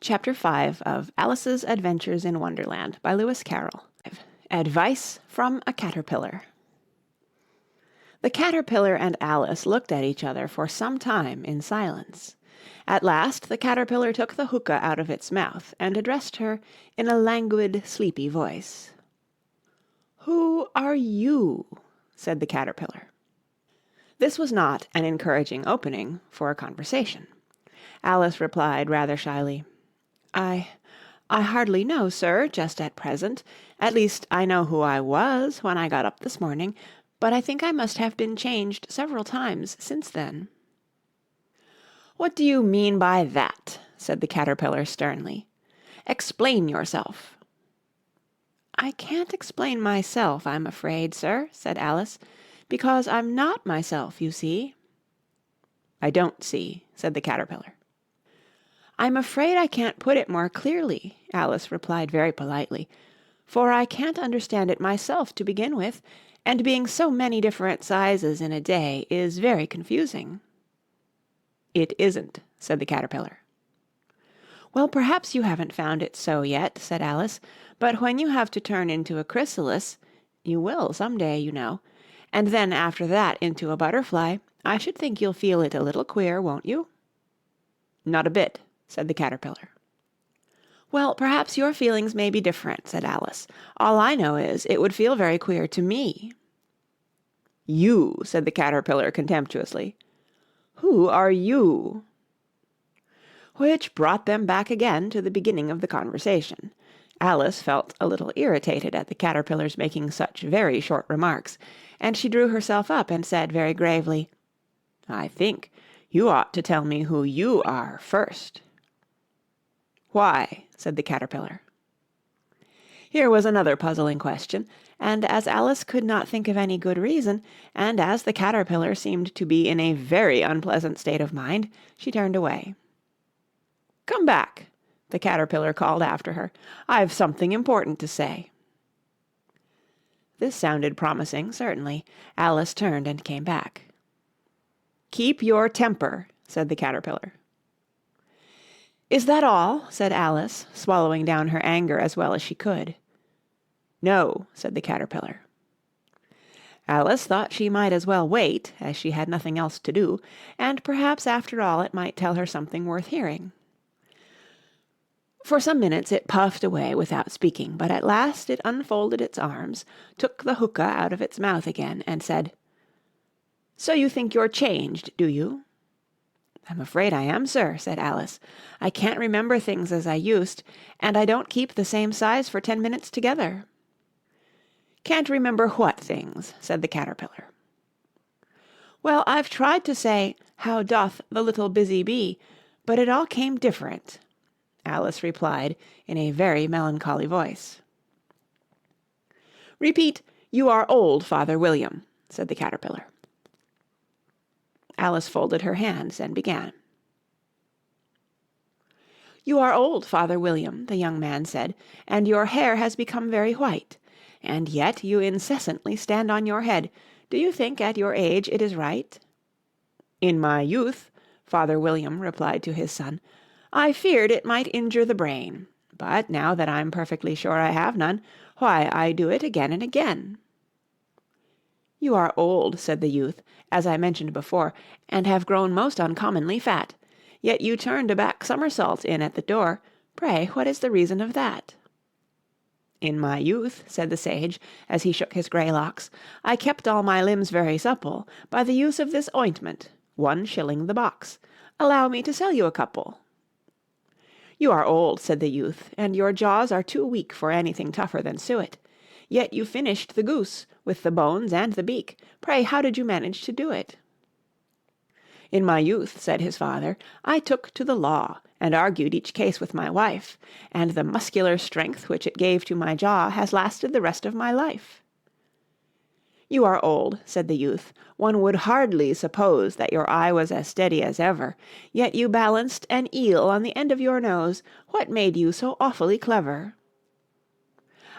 Chapter 5 of Alice's Adventures in Wonderland by Lewis Carroll. Advice from a Caterpillar. The Caterpillar and Alice looked at each other for some time in silence. At last the Caterpillar took the hookah out of its mouth and addressed her in a languid, sleepy voice. "Who are you?" said the Caterpillar. This was not an encouraging opening for a conversation. Alice replied rather shyly, I hardly know, sir, just at present. At least I know who I was when I got up this morning, but I think I must have been changed several times since then." "What do you mean by that?" said the Caterpillar sternly. "Explain yourself." "I can't explain myself, I'm afraid, sir," said Alice, "because I'm not myself, you see." "I don't see," said the Caterpillar. "I'm afraid I can't put it more clearly," Alice replied very politely, "for I can't understand it myself to begin with, and being so many different sizes in a day is very confusing." "It isn't," said the Caterpillar. "Well, perhaps you haven't found it so yet," said Alice, "but when you have to turn into a chrysalis, you will some day, you know, and then after that into a butterfly, I should think you'll feel it a little queer, won't you?" "Not a bit," said the Caterpillar. "Well, perhaps your feelings may be different," said Alice. "All I know is, it would feel very queer to me." "You," said the Caterpillar contemptuously. "Who are you?" Which brought them back again to the beginning of the conversation. Alice felt a little irritated at the Caterpillar's making such very short remarks, and she drew herself up and said very gravely, "I think you ought to tell me who you are first." "Why?" said the Caterpillar. Here was another puzzling question, and as Alice could not think of any good reason, and as the Caterpillar seemed to be in a very unpleasant state of mind, she turned away. "Come back," the Caterpillar called after her. "I've something important to say." This sounded promising, certainly. Alice turned and came back. "Keep your temper," said the Caterpillar. "Is that all?" said Alice, swallowing down her anger as well as she could. "No," said the Caterpillar. Alice thought she might as well wait, as she had nothing else to do, and perhaps after all it might tell her something worth hearing. For some minutes it puffed away without speaking, but at last it unfolded its arms, took the hookah out of its mouth again, and said, "So you think you're changed, do you?" "I'm afraid I am, sir," said Alice. "I can't remember things as I used, and I don't keep the same size for 10 minutes together." "Can't remember what things?" said the Caterpillar. "Well, I've tried to say, 'How doth the little busy bee?' but it all came different," Alice replied in a very melancholy voice. "Repeat, 'You are old, Father William,'" said the Caterpillar. Alice folded her hands and began. "You are old, Father William," the young man said, "and your hair has become very white. And yet you incessantly stand on your head. Do you think at your age it is right?" "In my youth," Father William replied to his son, "I feared it might injure the brain. But now that I'm perfectly sure I have none, why, I do it again and again." "You are old," said the youth, "as I mentioned before, and have grown most uncommonly fat. Yet you turned a back somersault in at the door. Pray, what is the reason of that?" "In my youth," said the sage, as he shook his grey locks, "I kept all my limbs very supple by the use of this ointment, 1 shilling the box. Allow me to sell you a couple." "You are old," said the youth, "and your jaws are too weak for anything tougher than suet. Yet you finished the goose, with the bones and the beak. Pray, how did you manage to do it?" "In my youth," said his father, "I took to the law, and argued each case with my wife, and the muscular strength which it gave to my jaw has lasted the rest of my life." "You are old," said the youth. "One would hardly suppose that your eye was as steady as ever. Yet you balanced an eel on the end of your nose. What made you so awfully clever?"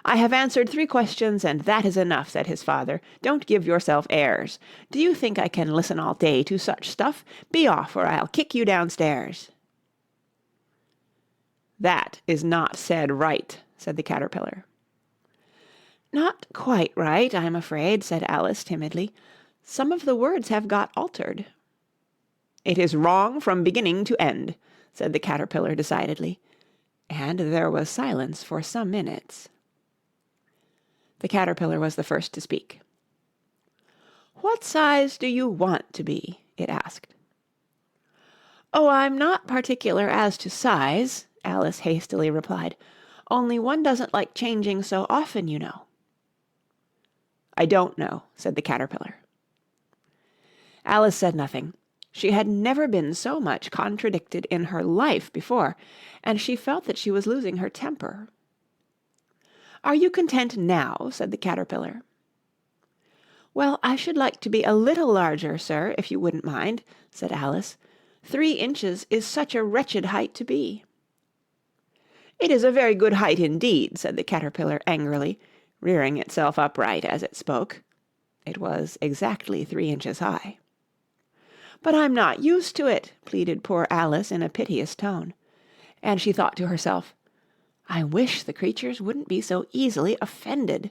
"I have answered 3 questions, and that is enough," said his father. "Don't give yourself airs. Do you think I can listen all day to such stuff? Be off, or I'll kick you downstairs." "That is not said right," said the caterpillar. "Not quite right, I'm afraid," said Alice timidly. "Some of the words have got altered." "It is wrong from beginning to end," said the caterpillar decidedly, and there was silence for some minutes. The caterpillar was the first to speak. "What size do you want to be?" it asked. "Oh, I'm not particular as to size," Alice hastily replied, "only one doesn't like changing so often, you know." "I don't know," said the caterpillar. Alice said nothing. She had never been so much contradicted in her life before, and she felt that she was losing her temper. "Are you content now?" said the caterpillar. "Well, I should like to be a little larger, sir, if you wouldn't mind," said Alice. 3 inches is such a wretched height to be." "It is a very good height indeed," said the caterpillar angrily, rearing itself upright as it spoke. It was exactly 3 inches high. "But I'm not used to it," pleaded poor Alice in a piteous tone. And she thought to herself, "I wish the creatures wouldn't be so easily offended."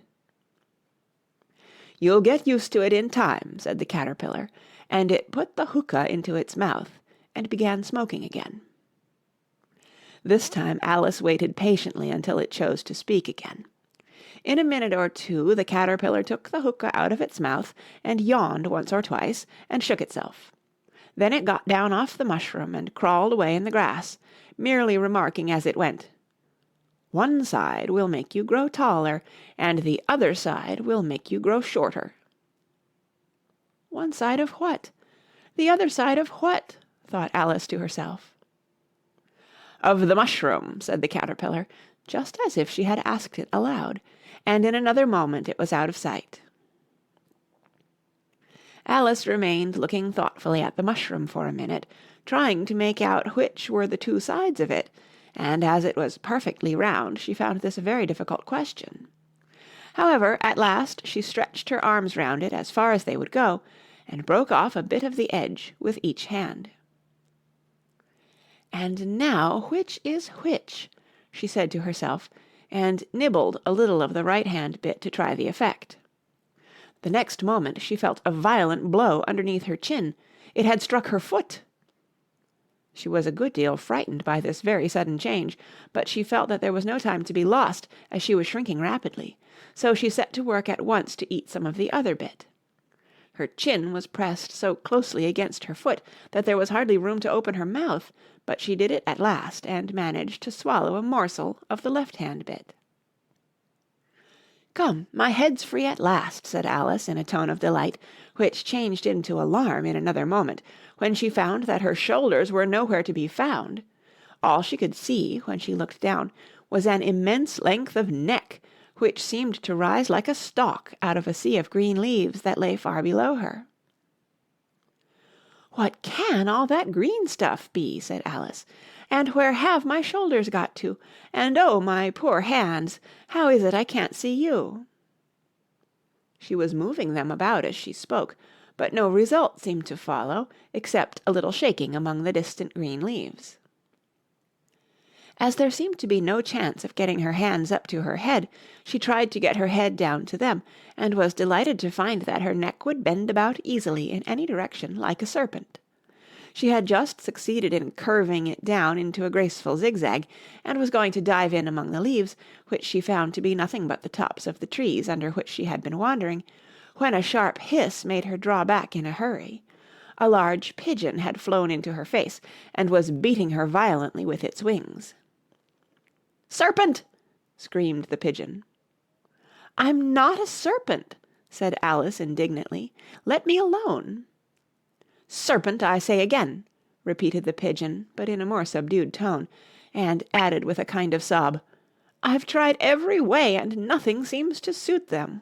"You'll get used to it in time," said the caterpillar, and it put the hookah into its mouth and began smoking again. This time Alice waited patiently until it chose to speak again. In a minute or two the caterpillar took the hookah out of its mouth and yawned once or twice and shook itself. Then it got down off the mushroom and crawled away in the grass, merely remarking as it went, "One side will make you grow taller, and the other side will make you grow shorter." "One side of what? The other side of what?" thought Alice to herself. "Of the mushroom," said the caterpillar, just as if she had asked it aloud, and in another moment it was out of sight. Alice remained looking thoughtfully at the mushroom for a minute, trying to make out which were the 2 sides of it, and as it was perfectly round, she found this a very difficult question. However, at last she stretched her arms round it as far as they would go, and broke off a bit of the edge with each hand. "And now which is which?" she said to herself, and nibbled a little of the right-hand bit to try the effect. The next moment she felt a violent blow underneath her chin. It had struck her foot. She was a good deal frightened by this very sudden change, but she felt that there was no time to be lost, as she was shrinking rapidly, so she set to work at once to eat some of the other bit. Her chin was pressed so closely against her foot that there was hardly room to open her mouth, but she did it at last, and managed to swallow a morsel of the left-hand bit. "Come, my head's free at last," said Alice in a tone of delight, which changed into alarm in another moment, when she found that her shoulders were nowhere to be found. All she could see, when she looked down, was an immense length of neck, which seemed to rise like a stalk out of a sea of green leaves that lay far below her. "What can all that green stuff be?" said Alice. "And where have my shoulders got to? And oh, my poor hands! How is it I can't see you?" She was moving them about as she spoke, but no result seemed to follow, except a little shaking among the distant green leaves. As there seemed to be no chance of getting her hands up to her head, she tried to get her head down to them, and was delighted to find that her neck would bend about easily in any direction like a serpent. She had just succeeded in curving it down into a graceful zigzag, and was going to dive in among the leaves, which she found to be nothing but the tops of the trees under which she had been wandering, when a sharp hiss made her draw back in a hurry. A large pigeon had flown into her face, and was beating her violently with its wings. "Serpent!" screamed the pigeon. "I'm not a serpent," said Alice indignantly. "Let me alone." "Serpent, I say again," repeated the pigeon, but in a more subdued tone, and added with a kind of sob, "I've tried every way, and nothing seems to suit them."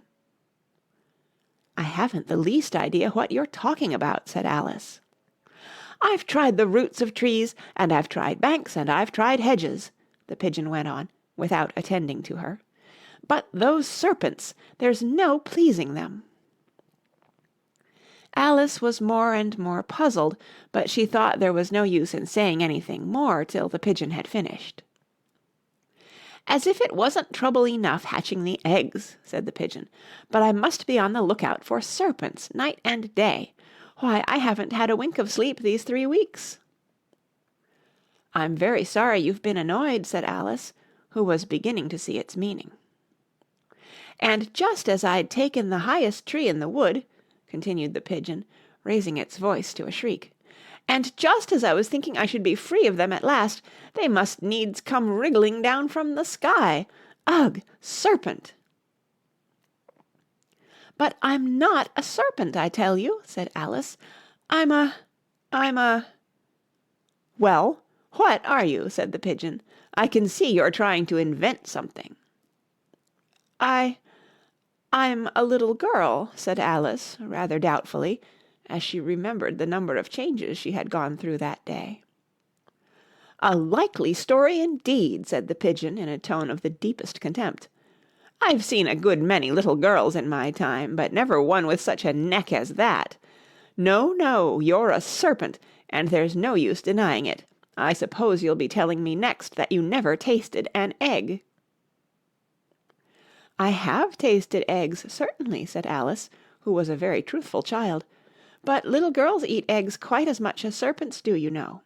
"I haven't the least idea what you're talking about," said Alice. "I've tried the roots of trees, and I've tried banks, and I've tried hedges," the pigeon went on, without attending to her. "But those serpents, there's no pleasing them." Alice was more and more puzzled, but she thought there was no use in saying anything more till the pigeon had finished. "As if it wasn't trouble enough hatching the eggs," said the pigeon, "but I must be on the lookout for serpents night and day. Why, I haven't had a wink of sleep these 3 weeks." "I'm very sorry you've been annoyed," said Alice, who was beginning to see its meaning. "And just as I'd taken the highest tree in the wood," continued the pigeon, raising its voice to a shriek, "and just as I was thinking I should be free of them at last, they must needs come wriggling down from the sky. Ugh! Serpent!" "But I'm not a serpent, I tell you," said Alice. I'm a—" "Well, what are you?" said the pigeon. "I can see you're trying to invent something." "I'm a little girl," said Alice, rather doubtfully, as she remembered the number of changes she had gone through that day. "A likely story indeed," said the pigeon in a tone of the deepest contempt. "I've seen a good many little girls in my time, but never one with such a neck as that. No, no, you're a serpent, and there's no use denying it. I suppose you'll be telling me next that you never tasted an egg." "I have tasted eggs, certainly," said Alice, who was a very truthful child, "but little girls eat eggs quite as much as serpents do, you know."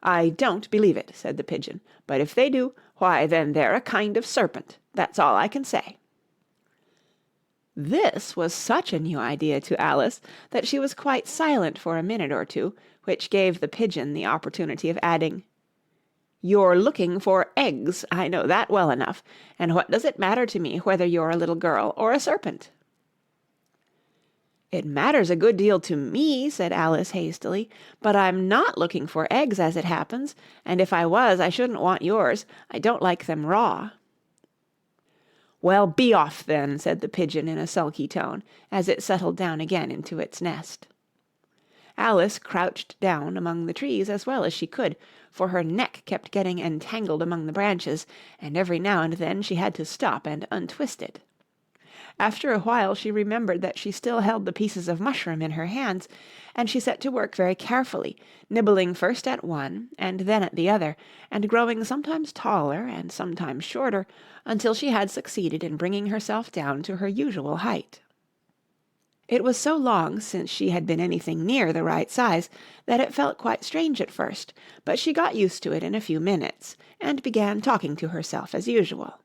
"I don't believe it," said the pigeon, "but if they do, why, then they're a kind of serpent. That's all I can say." This was such a new idea to Alice that she was quite silent for a minute or two, which gave the pigeon the opportunity of adding, "You're looking for eggs, I know that well enough, and what does it matter to me whether you're a little girl or a serpent?" "It matters a good deal to me," said Alice hastily, "but I'm not looking for eggs as it happens, and if I was I shouldn't want yours. I don't like them raw." "Well, be off then," said the pigeon in a sulky tone, as it settled down again into its nest. Alice crouched down among the trees as well as she could, for her neck kept getting entangled among the branches, and every now and then she had to stop and untwist it. After a while she remembered that she still held the pieces of mushroom in her hands, and she set to work very carefully, nibbling first at one and then at the other, and growing sometimes taller and sometimes shorter, until she had succeeded in bringing herself down to her usual height. It was so long since she had been anything near the right size that it felt quite strange at first, but she got used to it in a few minutes, and began talking to herself as usual.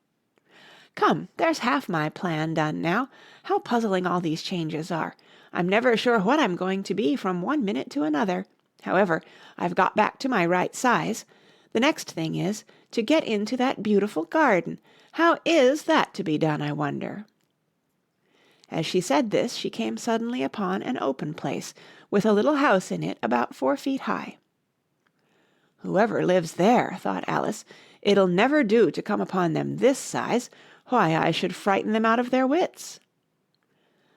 "Come, there's half my plan done now. How puzzling all these changes are! I'm never sure what I'm going to be from one minute to another. However, I've got back to my right size. The next thing is to get into that beautiful garden. How is that to be done, I wonder?" As she said this, she came suddenly upon an open place, with a little house in it about 4 feet high. "Whoever lives there," thought Alice, "it'll never do to come upon them this size. Why, I should frighten them out of their wits."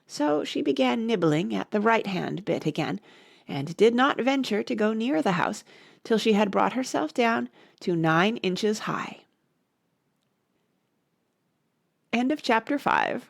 So she began nibbling at the right-hand bit again, and did not venture to go near the house till she had brought herself down to 9 inches high. End of Chapter 5.